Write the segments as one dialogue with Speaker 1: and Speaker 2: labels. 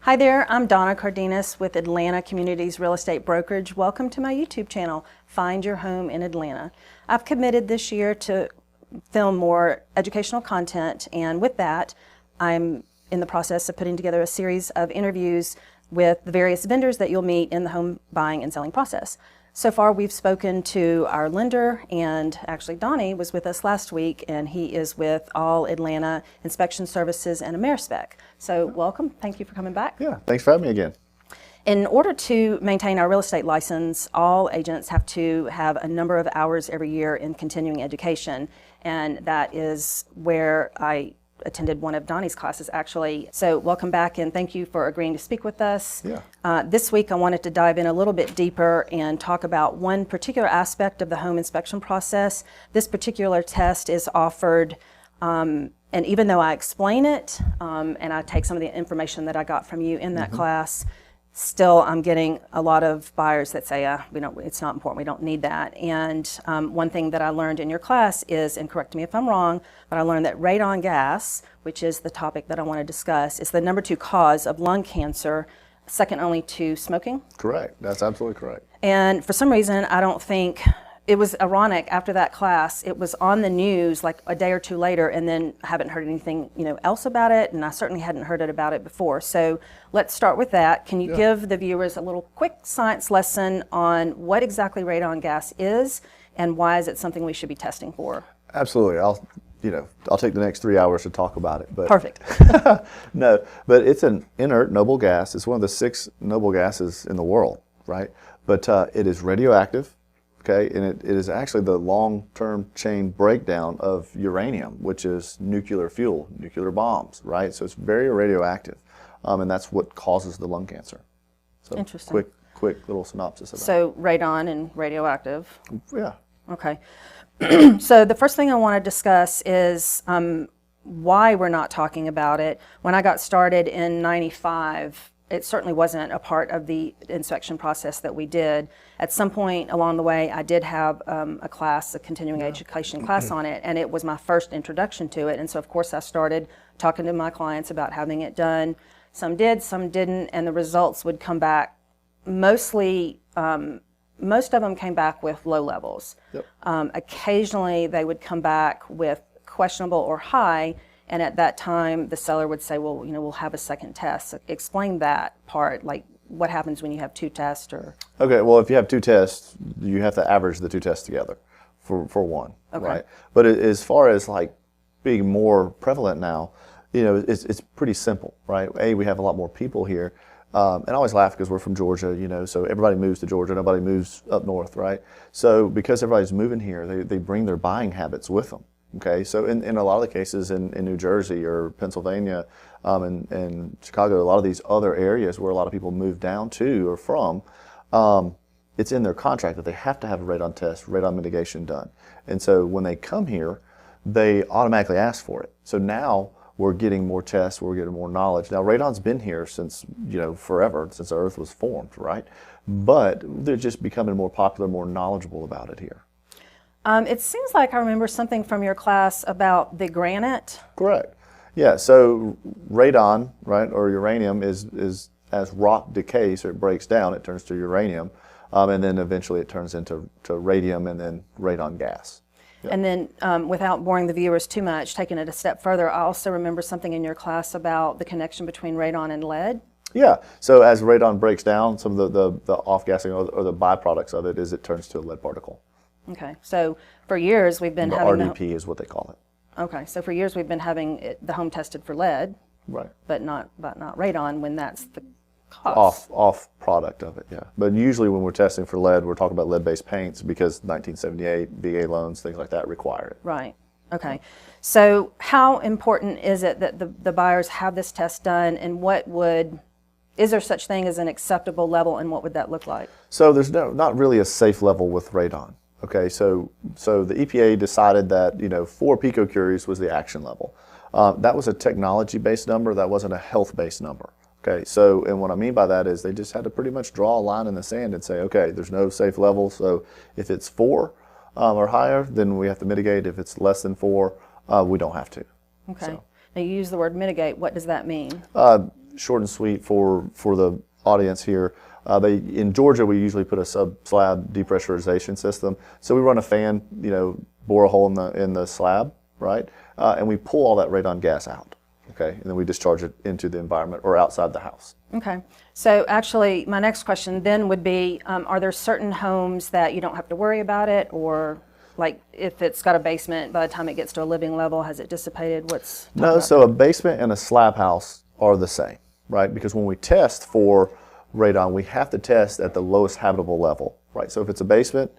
Speaker 1: Hi there, I'm Dona Cardenas with Atlanta Communities Real Estate Brokerage. Welcome to my YouTube channel, Find Your Home in Atlanta. I've committed this year to film more educational content, and with that, I'm in the process of putting together a series of interviews with the various vendors that you'll meet in the home buying and selling process. So far, we've spoken to our lender, and actually Donnie was with us last week, and he is with All Atlanta Inspection Services and AmeriSpec. So welcome, thank you for coming back.
Speaker 2: Yeah, thanks for having me again.
Speaker 1: In order to maintain our real estate license, all agents have to have a number of hours every year in continuing education, and that is where I attended one of Donnie's classes actually. So welcome back and thank you for agreeing to speak with us.
Speaker 2: Yeah.
Speaker 1: This week I wanted to dive in a little bit deeper and talk about one particular aspect of the home inspection process. This particular test is offered, and even though I explain it and I take some of the information that I got from you in that class, still I'm getting a lot of buyers that say, it's not important, we don't need that. And one thing that I learned in your class is, and correct me if I'm wrong, but I learned that radon gas, which is the topic that I want to discuss, is the #2 cause of lung cancer, second only to smoking.
Speaker 2: Correct, that's absolutely correct.
Speaker 1: And for some reason, I don't think, it was ironic, after that class, it was on the news like a day or two later, and then I haven't heard anything else about it, and I certainly hadn't heard it about it before. So let's start with that. Can you give the viewers a little quick science lesson on what exactly radon gas is, and why is it something we should be testing for?
Speaker 2: Absolutely, I'll take the next 3 hours to talk about it. But
Speaker 1: Perfect.
Speaker 2: No, but it's an inert noble gas. It's one of the 6 noble gases in the world, right? But it is radioactive. Okay, and it is actually the long-term chain breakdown of uranium, which is nuclear fuel, nuclear bombs, right? So it's very radioactive, and that's what causes the lung cancer. So
Speaker 1: interesting.
Speaker 2: Quick little synopsis of that.
Speaker 1: So radon and radioactive.
Speaker 2: Yeah.
Speaker 1: Okay. So the first thing I want to discuss is why we're not talking about it. When I got started in '95, it certainly wasn't a part of the inspection process that we did. At some point along the way, I did have a class, a continuing education class on it, and it was my first introduction to it. And so, of course, I started talking to my clients about having it done. Some did, some didn't, and the results would come back mostly, most of them came back with low levels.
Speaker 2: Yep.
Speaker 1: Occasionally, they would come back with questionable or high, and at that time, the seller would say, well, we'll have a second test. So explain that part, like what happens when you have 2 tests or?
Speaker 2: Okay, well, if you have 2 tests, you have to average the 2 tests together for one,
Speaker 1: okay.
Speaker 2: Right? But as far as like being more prevalent now, it's pretty simple, right? We have a lot more people here. And I always laugh because we're from Georgia, so everybody moves to Georgia, nobody moves up north, right? So because everybody's moving here, they bring their buying habits with them. Okay, so in a lot of the cases in New Jersey or Pennsylvania and Chicago, a lot of these other areas where a lot of people move down to or from, it's in their contract that they have to have a radon test, radon mitigation done. And so when they come here, they automatically ask for it. So now we're getting more tests, we're getting more knowledge. Now radon's been here since, forever, since the earth was formed, right? But they're just becoming more popular, more knowledgeable about it here.
Speaker 1: It seems like I remember something from your class about the granite.
Speaker 2: Correct. Yeah, so radon, right, or uranium is as rock decays, or it breaks down, it turns to uranium, and then eventually it turns into radium and then radon gas. Yep.
Speaker 1: And then without boring the viewers too much, taking it a step further, I also remember something in your class about the connection between radon and lead.
Speaker 2: Yeah, so as radon breaks down, some of the off-gassing or the byproducts of it is it turns to a lead particle.
Speaker 1: Okay, so for years we've been
Speaker 2: having
Speaker 1: RDP
Speaker 2: is what they call it.
Speaker 1: Okay, so for years we've been having the home tested for lead,
Speaker 2: right?
Speaker 1: But not radon when that's the cause.
Speaker 2: Off product of it, yeah. But usually when we're testing for lead, we're talking about lead-based paints because 1978 VA loans, things like that require it.
Speaker 1: Right. Okay. So how important is it that the buyers have this test done, and is there such thing as an acceptable level, and what would that look like?
Speaker 2: So there's not really a safe level with radon. Okay, so the EPA decided that 4 picocuries was the action level. That was a technology-based number. That wasn't a health-based number. Okay, so and what I mean by that is they just had to pretty much draw a line in the sand and say, okay, there's no safe level. So if it's 4 or higher, then we have to mitigate. If it's less than 4, we don't have to.
Speaker 1: Okay.
Speaker 2: So.
Speaker 1: Now you use the word mitigate. What does that mean?
Speaker 2: short and sweet for the audience here. In Georgia, we usually put a sub-slab depressurization system. So we run a fan, bore a hole in the slab, right? And we pull all that radon gas out, okay? And then we discharge it into the environment or outside the house.
Speaker 1: Okay. So actually, my next question then would be, are there certain homes that you don't have to worry about it, or like if it's got a basement, by the time it gets to a living level, has it dissipated?
Speaker 2: No, so a basement and a slab house are the same, right? Because when we test for radon, we have to test at the lowest habitable level, right? So if it's a basement,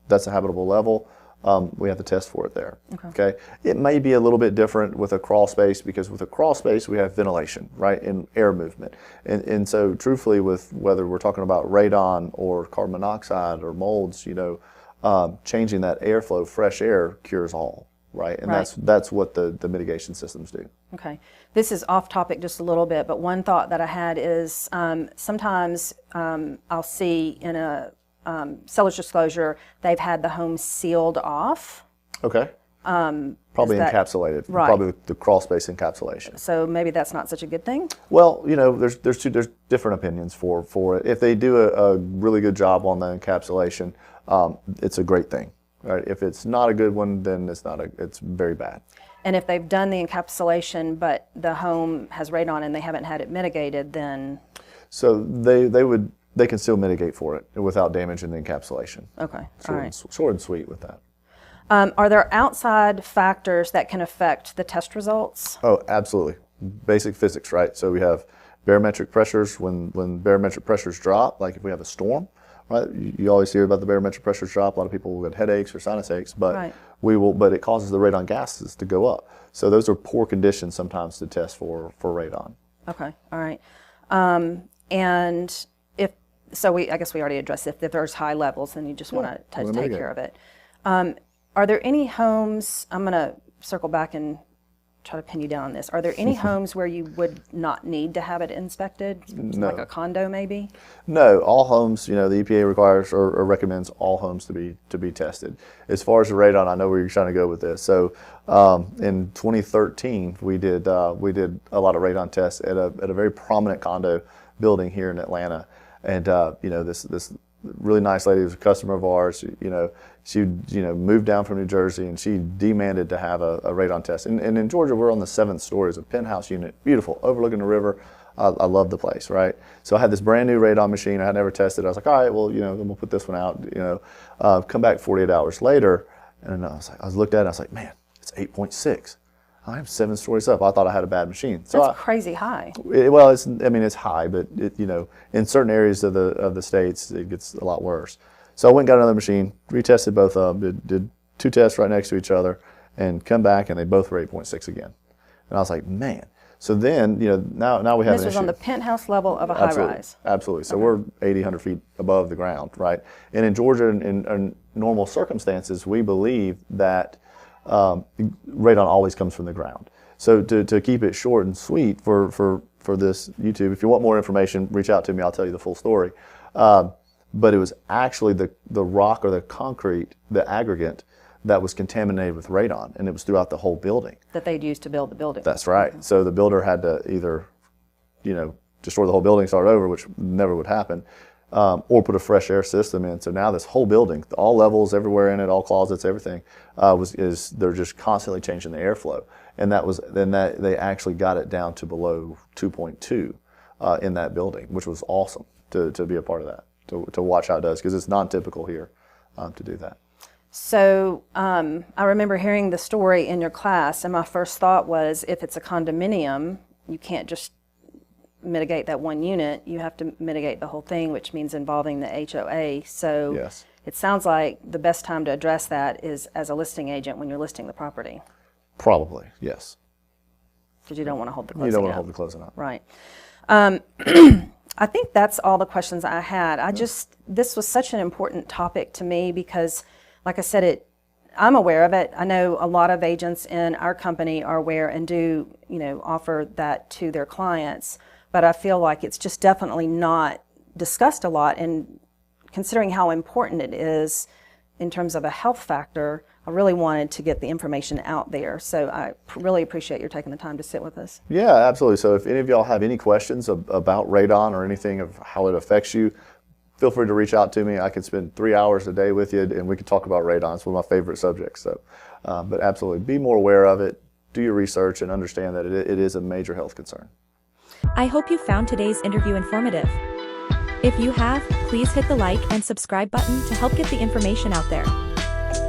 Speaker 2: that's a habitable level. We have to test for it there. Okay. It may be a little bit different with a crawl space, because with a crawl space we have ventilation, right, and air movement. And so truthfully, with whether we're talking about radon or carbon monoxide or molds, changing that airflow, fresh air cures all, right? And that's what the mitigation systems do.
Speaker 1: Okay. This is off topic just a little bit, but one thought that I had is sometimes I'll see in a seller's disclosure, they've had the home sealed off.
Speaker 2: Okay. Probably encapsulated.
Speaker 1: Right.
Speaker 2: Probably the crawl space encapsulation.
Speaker 1: So maybe that's not such a good thing?
Speaker 2: Well, there's different opinions for it. If they do a really good job on the encapsulation, it's a great thing. Right? If it's not a good one, then it's very bad.
Speaker 1: And if they've done the encapsulation, but the home has radon and they haven't had it mitigated, then?
Speaker 2: So they can still mitigate for it without damaging the encapsulation.
Speaker 1: Okay,
Speaker 2: Short and sweet with that.
Speaker 1: Are there outside factors that can affect the test results?
Speaker 2: Oh, absolutely. Basic physics, right? So we have barometric pressures. When barometric pressures drop, like if we have a storm, right? You always hear about the barometric pressures drop. A lot of people will get headaches or sinus aches, but but it causes the radon gases to go up. So those are poor conditions sometimes to test for radon.
Speaker 1: Okay, all right. And I guess we already addressed if there's high levels, then you just want to take care of it. Are there any homes, I'm going to circle back and try to pin you down on this. Are there any homes where you would not need to have it inspected?
Speaker 2: No.
Speaker 1: Like a condo maybe?
Speaker 2: No, all homes, the EPA requires or recommends all homes to be tested. As far as the radon, I know where you're trying to go with this. So in 2013, we did a lot of radon tests at a very prominent condo building here in Atlanta. And this really nice lady was a customer of ours. She moved down from New Jersey, and she demanded to have a radon test. And in Georgia, we're on the 7th story. It's a penthouse unit, beautiful, overlooking the river. I love the place, right? So I had this brand new radon machine. I had never tested. I was like, all right, well, then we'll put this one out. Come back 48 hours later, and I looked at it. And I was like, man, it's 8.6. I'm 7 stories up. I thought I had a bad machine. So
Speaker 1: that's crazy high.
Speaker 2: It's high, but in certain areas of the states, it gets a lot worse. So I went and got another machine, retested both of them, did 2 tests right next to each other, and come back, and they both were 8.6 again. And I was like, man. So then, now we have an issue.
Speaker 1: This was on the penthouse level of a high-rise.
Speaker 2: Absolutely. So we're 80, 100 feet above the ground, right? And in Georgia, in normal circumstances, we believe that radon always comes from the ground. So to keep it short and sweet for this YouTube, if you want more information, reach out to me. I'll tell you the full story. But it was actually the rock or the concrete, the aggregate, that was contaminated with radon, and it was throughout the whole building.
Speaker 1: That they'd used to build the building.
Speaker 2: That's right. Okay. So the builder had to either, destroy the whole building, start over, which never would happen, or put a fresh air system in. So now this whole building, all levels, everywhere in it, all closets, everything, they're just constantly changing the airflow, and they actually got it down to below 2.2 in that building, which was awesome to be a part of that, to watch how it does, because it's non-typical here to do that.
Speaker 1: So I remember hearing the story in your class, and my first thought was, if it's a condominium, you can't just mitigate that one unit, you have to mitigate the whole thing, which means involving the HOA. So
Speaker 2: yes.
Speaker 1: It sounds like the best time to address that is as a listing agent when you're listing the property.
Speaker 2: Probably, yes.
Speaker 1: Because you don't want to hold the closing out.
Speaker 2: You don't want to hold the closing out.
Speaker 1: Right. I think that's all the questions I had. This was such an important topic to me because, like I said, I'm aware of it. I know a lot of agents in our company are aware and do, offer that to their clients. But I feel like it's just definitely not discussed a lot. And considering how important it is, in terms of a health factor, I really wanted to get the information out there. So I really appreciate your taking the time to sit with us.
Speaker 2: Yeah, absolutely. So if any of y'all have any questions about radon or anything of how it affects you, feel free to reach out to me. I can spend 3 hours a day with you, and we can talk about radon. It's one of my favorite subjects. So, but absolutely, be more aware of it. Do your research and understand that it is a major health concern.
Speaker 3: I hope you found today's interview informative. If you have, please hit the like and subscribe button to help get the information out there.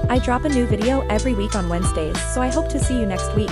Speaker 3: I drop a new video every week on Wednesdays, so I hope to see you next week.